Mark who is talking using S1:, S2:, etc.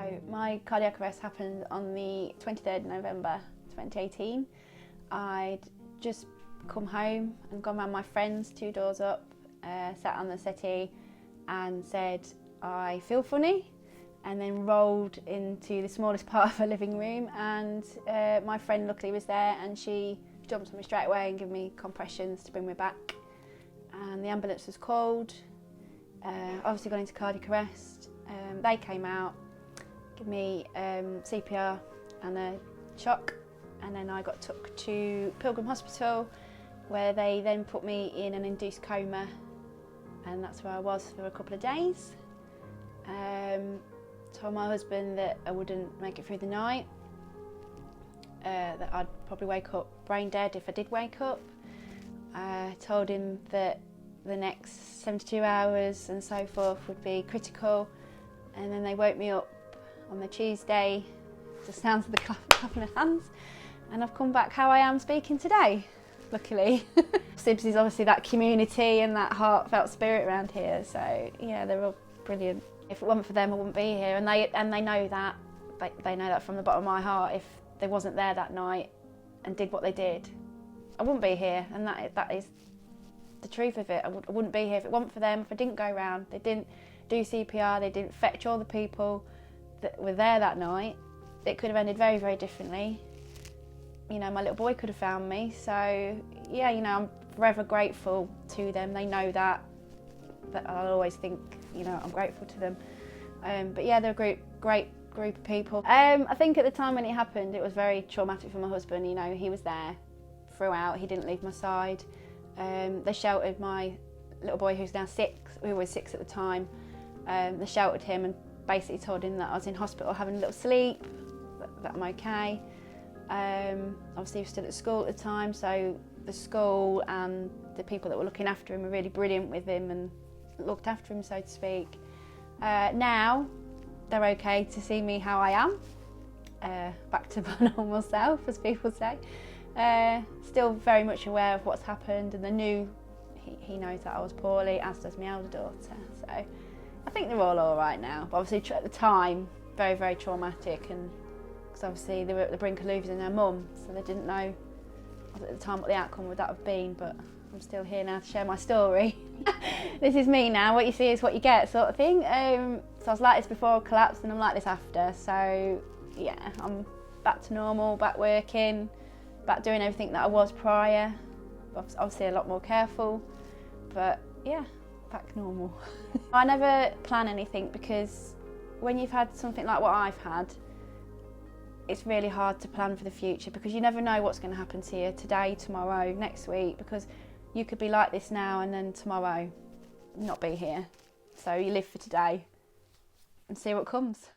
S1: So my cardiac arrest happened on the 23rd of November 2018. I'd just come home and gone round my friends 2 doors up, sat on the settee and said, I feel funny, and then rolled into the smallest part of her living room, and my friend luckily was there and she jumped on me straight away and gave me compressions to bring me back, and the ambulance was called. Obviously got into cardiac arrest. They came out, give me CPR and a shock, and then I got took to Pilgrim Hospital, where they then put me in an induced coma, and that's where I was for a couple of days. Told my husband that I wouldn't make it through the night, that I'd probably wake up brain dead if I did wake up. Told him that the next 72 hours and so forth would be critical, and then they woke me up on the Tuesday, the sounds of the clapping of hands, and I've come back how I am speaking today, luckily. Sibs is obviously that community and that heartfelt spirit around here, so yeah, they're all brilliant. If it wasn't for them, I wouldn't be here, and they know that. They know that from the bottom of my heart. If they wasn't there that night and did what they did, I wouldn't be here, and that is the truth of it. I wouldn't be here if it wasn't for them, if I didn't go round, they didn't do CPR, they didn't fetch all the people that were there that night. It could have ended very, very differently. You know, my little boy could have found me, so yeah, you know, I'm forever grateful to them. They know that I'll always think, you know, I'm grateful to them. But yeah, they're a great group of people. I think at the time when it happened, it was very traumatic for my husband. You know, he was there throughout, he didn't leave my side. They sheltered my little boy, who's now 6, who was 6 at the time. They sheltered him and basically told him that I was in hospital having a little sleep, that I'm okay. Obviously he was still at school at the time, so the school and the people that were looking after him were really brilliant with him and looked after him, so to speak. Now they're okay to see me how I am, back to my normal self, as people say. Still very much aware of what's happened, and he knows that I was poorly, as does my elder daughter. So I think they're all right now. But obviously at the time, very, very traumatic, and because obviously they were at the brink of losing their mum, so they didn't know at the time what the outcome would that have been. But I'm still here now to share my story. This is me now. What you see is what you get, sort of thing. So I was like this before I collapsed, and I'm like this after. So yeah, I'm back to normal, back working, back doing everything that I was prior. Obviously a lot more careful, but yeah, back normal. I never plan anything, because when you've had something like what I've had, it's really hard to plan for the future, because you never know what's going to happen to you today, tomorrow, next week, because you could be like this now and then tomorrow not be here. So you live for today and see what comes.